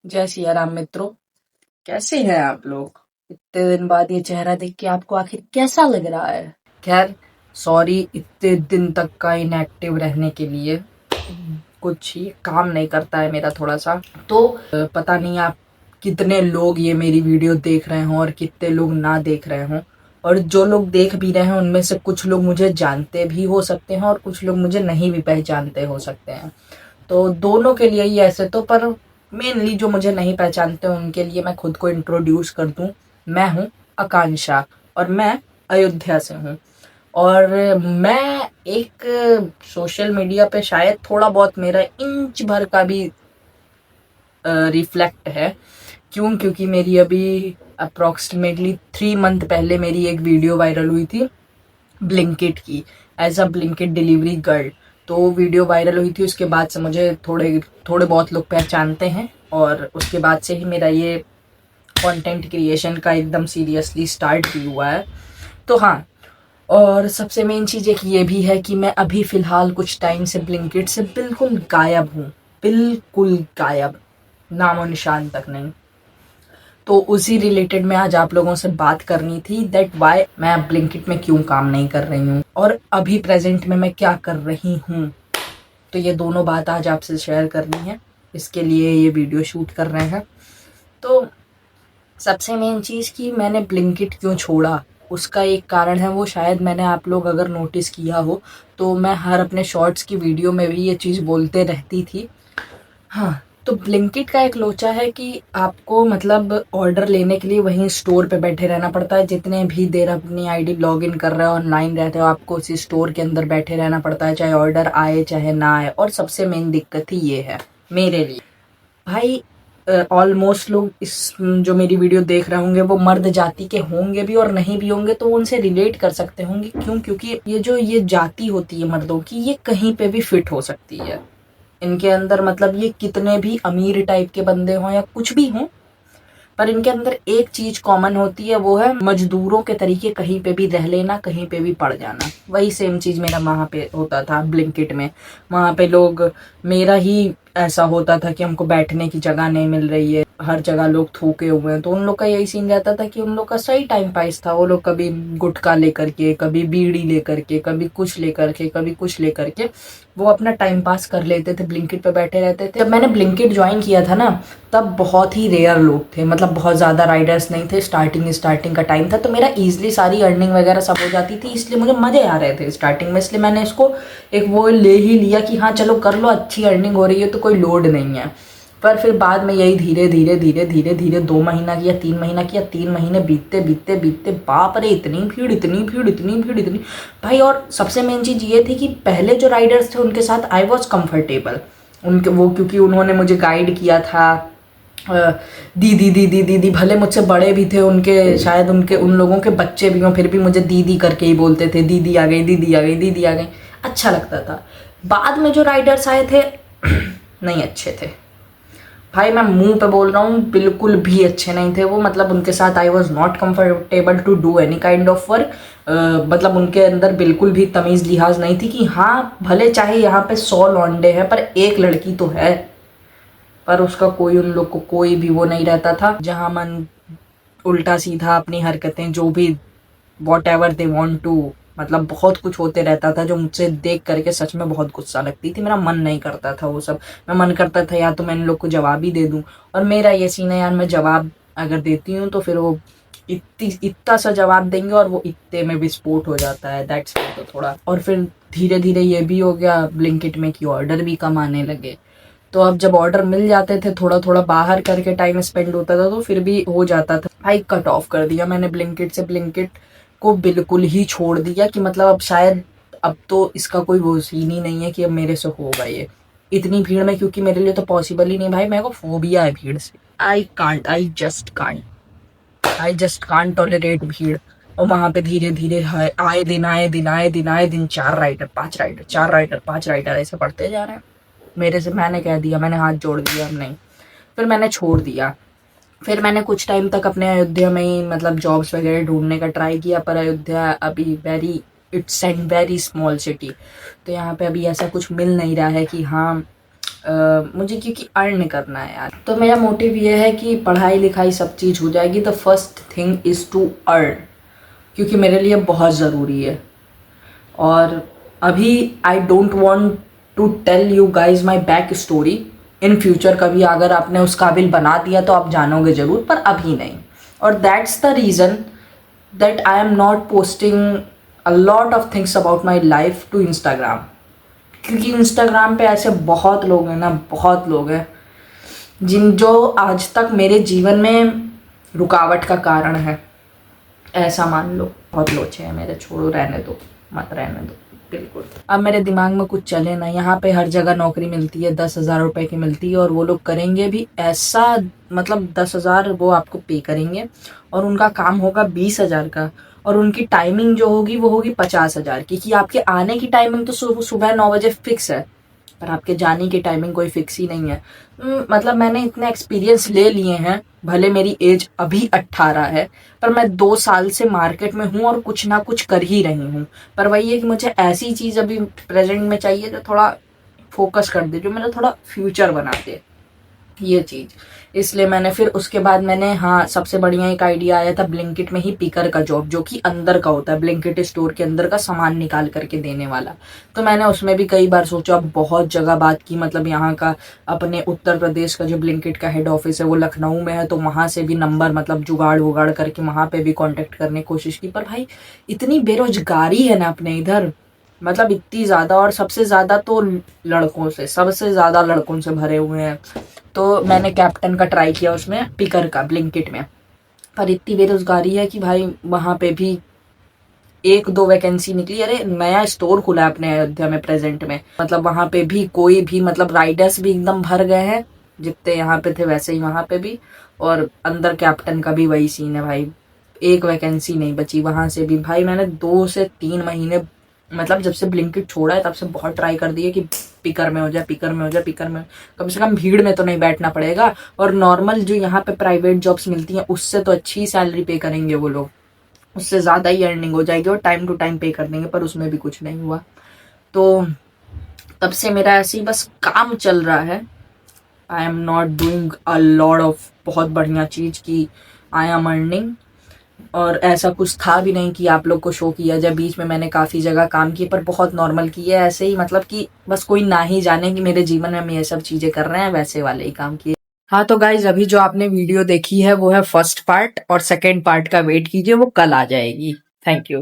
जय सिया राम मित्रों। कैसे हैं आप लोग? इतने दिन बाद ये चेहरा देख के आपको आखिर कैसा लग रहा है? खैर, सॉरी इतने दिन तक का इनएक्टिव रहने के लिए। कुछ ही काम नहीं करता है मेरा थोड़ा सा, तो पता नहीं आप कितने लोग ये मेरी वीडियो देख रहे हों और कितने लोग ना देख रहे हों। और जो लोग देख भी रहे हैं उनमें से कुछ लोग मुझे जानते भी हो सकते हैं और कुछ लोग मुझे नहीं भी पहचानते हो सकते हैं। तो दोनों के लिए ही ऐसे तो, पर मेनली जो मुझे नहीं पहचानते उनके लिए मैं खुद को इंट्रोड्यूस कर दूं। मैं हूं आकांक्षा और मैं अयोध्या से हूं। और मैं एक सोशल मीडिया पे शायद थोड़ा बहुत मेरा इंच भर का भी रिफ्लेक्ट है। क्योंकि मेरी अभी अप्रोक्सीमेटली 3 मंथ पहले मेरी एक वीडियो वायरल हुई थी ब्लिंकिट की, as a Blinkit delivery girl. तो वो वीडियो वायरल हुई थी, उसके बाद से मुझे थोड़े थोड़े बहुत लोग पहचानते हैं और उसके बाद से ही मेरा ये कंटेंट क्रिएशन का एकदम सीरियसली स्टार्ट भी हुआ है। तो हाँ, और सबसे मेन चीज़ एक ये भी है कि मैं अभी फ़िलहाल कुछ टाइम से ब्लिंकिट से बिल्कुल गायब हूँ। बिल्कुल गायब, नामो निशान तक नहीं। तो उसी रिलेटेड में आज आप लोगों से बात करनी थी दैट वाई मैं ब्लिंकिट में क्यों काम नहीं कर रही हूँ और अभी प्रेजेंट में मैं क्या कर रही हूँ। तो ये दोनों बात आज आपसे शेयर करनी है, इसके लिए ये वीडियो शूट कर रहे हैं। तो सबसे मेन चीज़ कि मैंने ब्लिंकिट क्यों छोड़ा, उसका एक कारण है, वो शायद मैंने आप लोग अगर नोटिस किया हो तो मैं हर अपने शॉर्ट्स की वीडियो में भी ये चीज़ बोलते रहती थी। हाँ, तो ब्लिंकिट का एक लोचा है कि आपको मतलब ऑर्डर लेने के लिए वहीं स्टोर पे बैठे रहना पड़ता है। जितने भी देर अपनी आईडी लॉगिन कर रहे हो, ऑनलाइन रहते हो, आपको उसी स्टोर के अंदर बैठे रहना पड़ता है, चाहे ऑर्डर आए चाहे ना आए। और सबसे मेन दिक्कत ही ये है मेरे लिए भाई। ऑलमोस्ट लोग इस जो मेरी वीडियो देख रहे होंगे वो मर्द जाति के होंगे भी और नहीं भी होंगे, तो उनसे रिलेट कर सकते होंगे। क्यों? क्योंकि ये जाति होती है मर्दों की, ये कहीं पे भी फिट हो सकती है। इनके अंदर मतलब ये कितने भी अमीर टाइप के बंदे हों या कुछ भी हों, पर इनके अंदर एक चीज कॉमन होती है, वो है मजदूरों के तरीके कहीं पे भी रह लेना, कहीं पे भी पड़ जाना। वही सेम चीज मेरा वहां पे होता था ब्लिंकिट में। वहां पे लोग, मेरा ही ऐसा होता था कि हमको बैठने की जगह नहीं मिल रही है, हर जगह लोग थूके हुए हैं, तो उन लोग का यही सीन रहता था कि उन लोग का सही टाइम पास था। वो लोग कभी गुटखा लेकर के, कभी बीड़ी लेकर के, कभी कुछ लेकर के, कभी कुछ लेकर के वो अपना टाइम पास कर लेते थे, ब्लिंकिट पे बैठे रहते थे। जब मैंने ब्लिंकिट ज्वाइन किया था ना, तब बहुत ही रेयर लोग थे, मतलब बहुत ज़्यादा राइडर्स नहीं थे। स्टार्टिंग का टाइम था, तो मेरा ईजिली सारी अर्निंग वगैरह सब हो जाती थी, इसलिए मुझे मज़े आ रहे थे स्टार्टिंग में। इसलिए मैंने इसको एक वो ले ही लिया कि हाँ चलो कर लो, अच्छी अर्निंग हो रही है तो कोई लोड नहीं है। पर फिर बाद में यही धीरे धीरे धीरे धीरे धीरे 2 महीना किया, 3 महीना किया, 3 महीने बीतते बीतते बीतते बाप रे, इतनी भीड़ इतनी भीड़ इतनी भीड़ इतनी भाई। और सबसे मेन चीज़ ये थी कि पहले जो राइडर्स थे उनके साथ आई वॉज कम्फर्टेबल, उनके वो क्योंकि उन्होंने मुझे गाइड किया था। दीदी दीदी दीदी भले मुझसे बड़े भी थे, उनके शायद उनके उन लोगों के बच्चे भी हों, फिर भी मुझे दीदी करके ही बोलते थे, दीदी आ गई दीदी आ गई दीदी आ गई। अच्छा लगता था। बाद में जो राइडर्स आए थे नहीं अच्छे थे भाई, मैं मुंह पे बोल रहा हूँ, बिल्कुल भी अच्छे नहीं थे वो। मतलब उनके साथ I was not comfortable to do any kind of work. मतलब उनके अंदर बिल्कुल भी तमीज़ लिहाज नहीं थी कि हाँ भले चाहे यहाँ पे 100 लौंडे हैं पर एक लड़की तो है, पर उसका कोई उन लोग को कोई भी वो नहीं रहता था। जहाँ मन उल्टा सीधा अपनी हरकतें, जो भी whatever they want to, मतलब बहुत कुछ होते रहता था जो मुझसे देख करके सच में बहुत गुस्सा लगती थी। मेरा मन नहीं करता था वो सब। मैं मन करता था या तो मैं इन लोग को जवाब ही दे दूं। और मेरा ये सीन है यार, मैं जवाब अगर देती हूँ तो फिर वो इतना सा जवाब देंगे और वो इतने में विस्फोट हो जाता है। दैट्स तो थोड़ा। और फिर धीरे धीरे ये भी हो गया ब्लिंकिट में कि ऑर्डर भी कम आने लगे। तो अब जब ऑर्डर मिल जाते थे, थोड़ा थोड़ा बाहर करके टाइम स्पेंड होता था, तो फिर भी हो जाता था भाई। कट ऑफ कर दिया मैंने ब्लिंकिट से, ब्लिंकिट को बिल्कुल ही छोड़ दिया कि मतलब अब शायद अब तो इसका कोई वो सीन ही नहीं है कि अब मेरे से होगा ये इतनी भीड़ में, क्योंकि मेरे लिए तो पॉसिबल ही नहीं भाई। मेरे को फोबिया है भीड़ से। आई जस्ट कांट टॉलरेट भीड़। और वहां पे धीरे धीरे आए दिन आए दिन आए दिन आए दिन 4 राइडर 5 राइडर 4 राइडर 5 राइडर ऐसे बढ़ते जा रहे हैं मेरे से। मैंने कह दिया, मैंने हाथ जोड़ दिया, अब नहीं। फिर मैंने छोड़ दिया। फिर मैंने कुछ टाइम तक अपने अयोध्या में ही मतलब जॉब्स वगैरह ढूंढने का ट्राई किया, पर अयोध्या अभी it's and very small city, तो यहाँ पे अभी ऐसा कुछ मिल नहीं रहा है कि हाँ मुझे क्योंकि अर्न करना है यार। तो मेरा मोटिव ये है कि पढ़ाई लिखाई सब चीज़ हो जाएगी, the first thing is to earn, क्योंकि मेरे लिए बहुत ज़रूरी है। और अभी I don't want to tell you guys my back story. In future कभी अगर आपने उस काबिल बना दिया तो आप जानोगे ज़रूर, पर अभी नहीं। और that's the reason that I am not posting a lot of things about my life to Instagram, क्योंकि इंस्टाग्राम पे ऐसे बहुत लोग हैं ना, बहुत लोग हैं जो आज तक मेरे जीवन में रुकावट का कारण है, ऐसा मान लो। बहुत लोचे हैं मेरे, छोड़ो, रहने दो, मत रहने दो बिल्कुल। अब मेरे दिमाग में कुछ चले ना, यहाँ पे हर जगह नौकरी मिलती है, 10,000 रुपए की मिलती है, और वो लोग करेंगे भी ऐसा, मतलब 10,000 वो आपको पे करेंगे और उनका काम होगा 20,000 का, और उनकी टाइमिंग जो होगी वो होगी 50,000 की। कि आपके आने की टाइमिंग तो सुबह 9 बजे फिक्स है, पर आपके जाने की टाइमिंग कोई फिक्स ही नहीं है। मतलब मैंने इतने एक्सपीरियंस ले लिए हैं, भले मेरी एज अभी 18 है, पर मैं 2 साल से मार्केट में हूँ और कुछ ना कुछ कर ही रही हूँ। पर वही है कि मुझे ऐसी चीज़ अभी प्रेजेंट में चाहिए जो थोड़ा फोकस कर दे, जो मेरा थोड़ा फ्यूचर बना दे, ये चीज़। इसलिए मैंने फिर उसके बाद मैंने, हाँ, सबसे बढ़िया एक आइडिया आया था ब्लिंकिट में ही पिकर का जॉब, जो कि अंदर का होता है, ब्लिंकिट स्टोर के अंदर का सामान निकाल करके देने वाला। तो मैंने उसमें भी कई बार सोचा, बहुत जगह बात की, मतलब यहाँ का अपने उत्तर प्रदेश का जो ब्लिंकिट का हेड ऑफिस है वो लखनऊ में है, तो वहाँ से भी नंबर मतलब जुगाड़ वुगाड़ करके वहाँ पे भी कॉन्टेक्ट करने की कोशिश की। पर भाई इतनी बेरोजगारी है ना अपने इधर, मतलब इतनी ज़्यादा, और सबसे ज़्यादा तो लड़कों से, सबसे ज़्यादा लड़कों से भरे हुए हैं। तो मैंने कैप्टन का ट्राई किया उसमें, पिकर का, ब्लिंकिट में, पर इतनी बेरोजगारी है कि भाई वहाँ पे भी 1-2 वैकेंसी निकली। अरे नया स्टोर खुला है अपने अयोध्या में प्रेजेंट में, मतलब वहाँ पे भी कोई भी, मतलब राइडर्स भी एकदम भर गए हैं, जितने यहाँ पे थे वैसे ही वहाँ पे भी। और अंदर कैप्टन का भी वही सीन है भाई, 1 वैकेंसी नहीं बची वहाँ से भी। भाई मैंने 2 से 3 महीने, मतलब जब से ब्लिंकिट छोड़ा है तब से बहुत ट्राई कर दी है कि पिकर में हो जाए, पिकर में हो जाए, पिकर में, कम से कम भीड़ में तो नहीं बैठना पड़ेगा। और नॉर्मल जो यहाँ पे प्राइवेट जॉब्स मिलती हैं उससे तो अच्छी सैलरी पे करेंगे वो लोग, उससे ज़्यादा ही अर्निंग हो जाएगी, और टाइम टू टाइम पे कर देंगे। पर उसमें भी कुछ नहीं हुआ। तो तब से मेरा ऐसे ही बस काम चल रहा है। आई am not doing a lot of बहुत बढ़िया चीज़ की आई एम अर्निंग। और ऐसा कुछ था भी नहीं कि आप लोग को शो किया जाए, बीच में मैंने काफ़ी जगह काम किए, पर बहुत नॉर्मल किए ऐसे ही, मतलब कि बस कोई ना ही जाने कि मेरे जीवन में हम ये सब चीज़ें कर रहे हैं, वैसे वाले ही काम किए। हाँ तो गाइज, अभी जो आपने वीडियो देखी है वो है फर्स्ट पार्ट, और सेकेंड पार्ट का वेट कीजिए, वो कल आ जाएगी। Thank you.